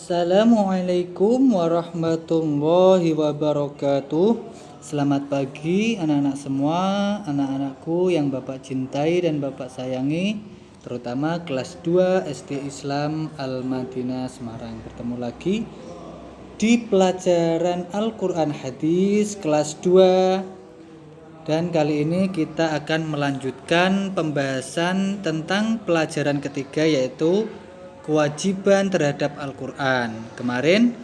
Assalamualaikum warahmatullahi wabarakatuh. Selamat pagi anak-anak semua, anak-anakku yang Bapak cintai dan Bapak sayangi, terutama kelas 2 SD Islam Al-Madinah Semarang. Bertemu lagi di pelajaran Al-Quran Hadis kelas 2. Dan kali ini kita akan melanjutkan pembahasan tentang pelajaran ketiga, yaitu kewajiban terhadap Al-Quran. Kemarin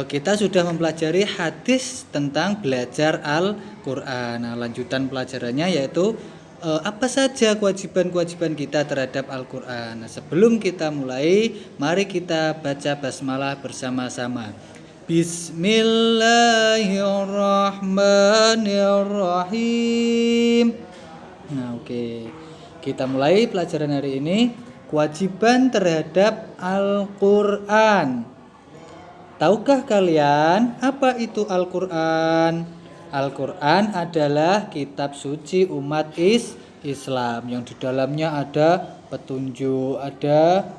kita sudah mempelajari hadis tentang belajar Al-Quran. Nah, lanjutan pelajarannya yaitu apa saja kewajiban-kewajiban kita terhadap Al-Quran. Nah, sebelum kita mulai, mari kita baca basmalah bersama-sama. Bismillahirrahmanirrahim. Nah, oke. Kita mulai pelajaran hari ini. Kewajiban terhadap Al-Quran. Tahukah kalian apa itu Al-Quran? Al-Quran adalah kitab suci umat Islam yang di dalamnya ada petunjuk, ada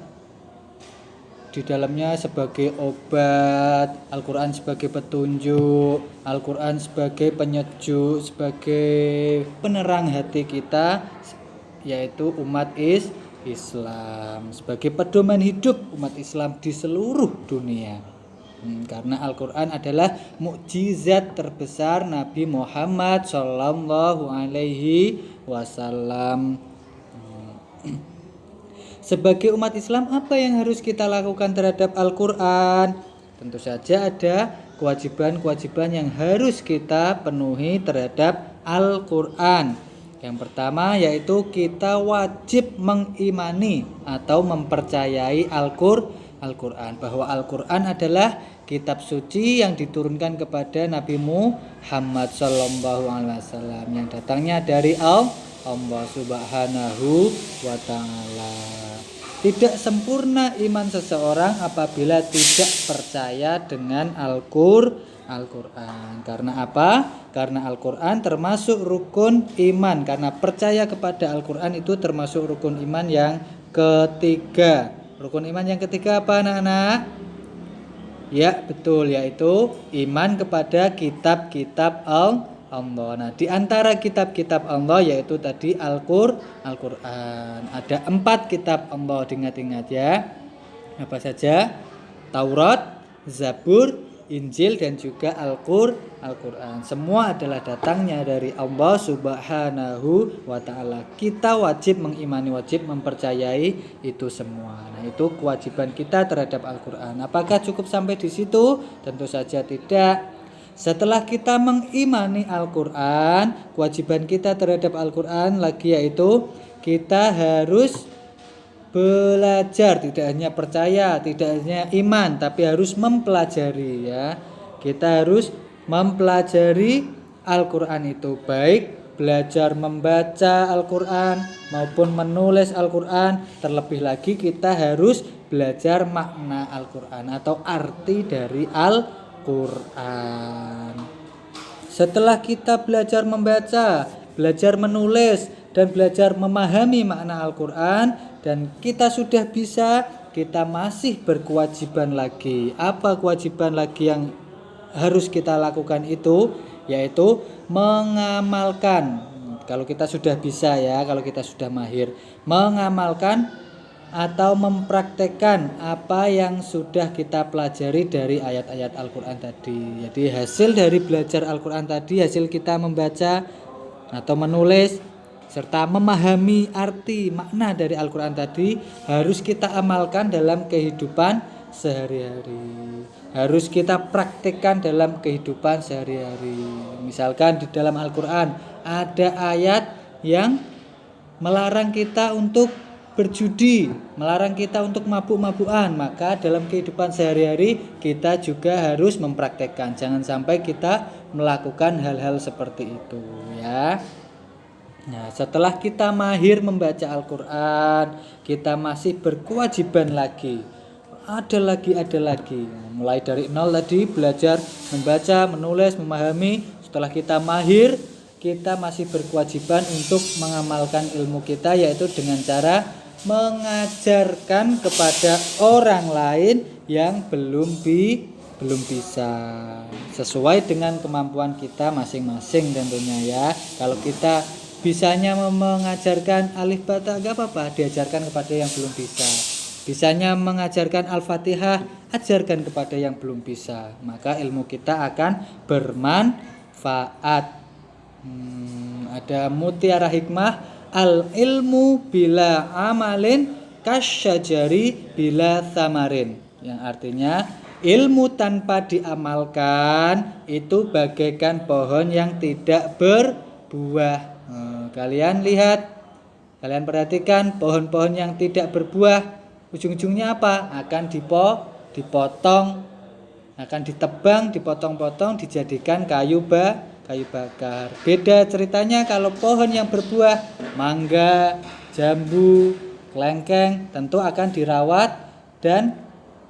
di dalamnya sebagai obat, Al-Quran sebagai petunjuk, Al-Quran sebagai penyejuk, sebagai penerang hati kita, yaitu umat Islam, sebagai pedoman hidup umat Islam di seluruh dunia. Karena Al-Quran adalah mukjizat terbesar Nabi Muhammad Sallallahu Alaihi Wasallam. Sebagai umat Islam, apa yang harus kita lakukan terhadap Al-Quran? Tentu saja ada kewajiban-kewajiban yang harus kita penuhi terhadap Al-Quran. Yang pertama yaitu kita wajib mengimani atau mempercayai Al-Quran, bahwa Al-Quran adalah kitab suci yang diturunkan kepada Nabi Muhammad SAW, yang datangnya dari Allah Subhanahu wa Ta'ala. Tidak sempurna iman seseorang apabila tidak percaya dengan Al-Quran. Karena apa? Karena Al-Quran termasuk rukun iman. Karena percaya kepada Al-Quran itu termasuk rukun iman yang ketiga. Rukun iman yang ketiga apa, anak-anak? Ya, betul, yaitu iman kepada kitab-kitab Allah. Nah, di antara kitab-kitab Allah yaitu tadi Al-Quran. Ada 4 kitab Allah, diingat-ingat ya. Apa saja? Taurat, Zabur, Injil, dan juga Al-Quran. Semua adalah datangnya dari Allah Subhanahu wa Ta'ala. Kita wajib mengimani, wajib mempercayai itu semua. Nah, itu kewajiban kita terhadap Al-Quran. Apakah cukup sampai di situ? Tentu saja tidak. Setelah kita mengimani Al-Quran, kewajiban kita terhadap Al-Quran lagi yaitu kita harus belajar, tidak hanya percaya, tidak hanya iman, tapi harus mempelajari ya. Kita harus mempelajari Al-Quran itu, baik belajar membaca Al-Quran maupun menulis Al-Quran. Terlebih lagi kita harus belajar makna Al-Quran atau arti dari Al-Quran. Setelah kita belajar membaca, belajar menulis, dan belajar memahami makna Al-Quran, dan kita sudah bisa, kita masih berkewajiban lagi. Apa kewajiban lagi yang harus kita lakukan itu? Yaitu mengamalkan. Kalau kita sudah bisa ya, kalau kita sudah mahir, mengamalkan atau mempraktekkan apa yang sudah kita pelajari dari ayat-ayat Al-Quran tadi. Jadi hasil dari belajar Al-Quran tadi, hasil kita membaca atau menulis serta memahami arti makna dari Al-Quran tadi harus kita amalkan dalam kehidupan sehari-hari. Harus kita praktekkan dalam kehidupan sehari-hari. Misalkan di dalam Al-Quran ada ayat yang melarang kita untuk berjudi, melarang kita untuk mabuk-mabukan, maka dalam kehidupan sehari-hari kita juga harus mempraktekkan. Jangan sampai kita melakukan hal-hal seperti itu ya. Nah, setelah kita mahir membaca Al-Quran, kita masih berkewajiban lagi. Ada lagi. Mulai dari nol tadi, belajar membaca, menulis, memahami. Setelah kita mahir, kita masih berkewajiban untuk mengamalkan ilmu kita, yaitu dengan cara mengajarkan kepada orang lain yang belum bisa, sesuai dengan kemampuan kita masing-masing tentunya ya. Kalau kita bisanya mengajarkan alif ba ta enggak apa-apa, diajarkan kepada yang belum bisa. Bisanya mengajarkan Al-Fatihah, ajarkan kepada yang belum bisa. Maka ilmu kita akan bermanfaat. Ada mutiara hikmah, al ilmu bila amalin kasyajari bila thamarin, yang artinya ilmu tanpa diamalkan itu bagaikan pohon yang tidak berbuah. Kalian lihat, kalian perhatikan pohon-pohon yang tidak berbuah, ujung-ujungnya apa? Akan dipotong, akan ditebang, dipotong-potong, dijadikan kayu bakar. Beda ceritanya kalau pohon yang berbuah, mangga, jambu, kelengkeng, tentu akan dirawat dan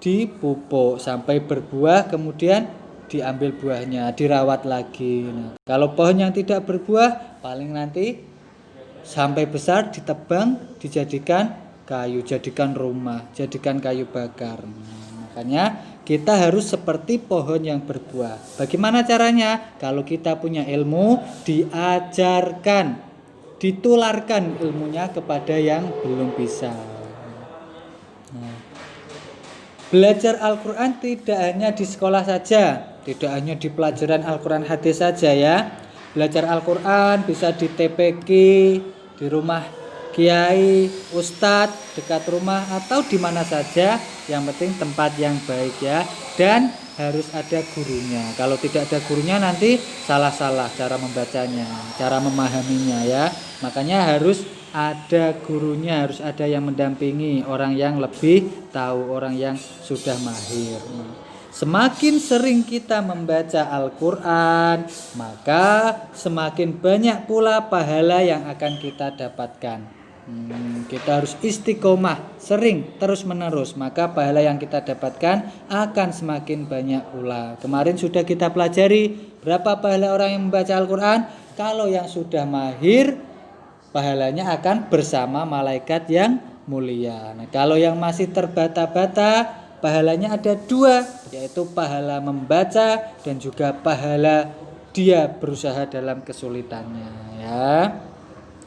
dipupuk sampai berbuah, kemudian diambil buahnya, dirawat lagi. Nah, kalau pohon yang tidak berbuah, paling nanti sampai besar ditebang, dijadikan kayu, jadikan rumah, jadikan kayu bakar. Makanya kita harus seperti pohon yang berbuah. Bagaimana caranya? Kalau kita punya ilmu, diajarkan, ditularkan ilmunya kepada yang belum bisa. Belajar Al-Quran tidak hanya di sekolah saja, tidak hanya di pelajaran Al-Quran hadis saja ya. Belajar Al-Quran bisa di TPQ, di rumah kiai, ustadz, dekat rumah, atau di mana saja. Yang penting tempat yang baik ya. Dan harus ada gurunya. Kalau tidak ada gurunya nanti salah-salah cara membacanya, cara memahaminya ya. Makanya harus ada gurunya, harus ada yang mendampingi, orang yang lebih tahu, orang yang sudah mahir. Semakin sering kita membaca Al-Quran, maka semakin banyak pula pahala yang akan kita dapatkan. Kita harus istiqomah, sering, terus menerus, maka pahala yang kita dapatkan akan semakin banyak pula. Kemarin sudah kita pelajari berapa pahala orang yang membaca Al-Quran. Kalau yang sudah mahir, pahalanya akan bersama malaikat yang mulia. Nah, kalau yang masih terbata-bata, pahalanya ada 2, yaitu pahala membaca dan juga pahala dia berusaha dalam kesulitannya ya.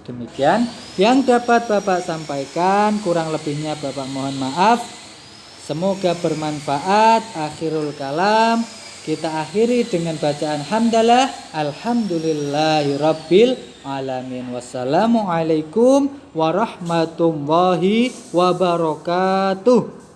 Demikian yang dapat Bapak sampaikan, kurang lebihnya Bapak mohon maaf. Semoga bermanfaat. Akhirul kalam, kita akhiri dengan bacaan hamdalah, alhamdulillahirabbil alamin. Wassalamualaikum warahmatullahi wabarakatuh.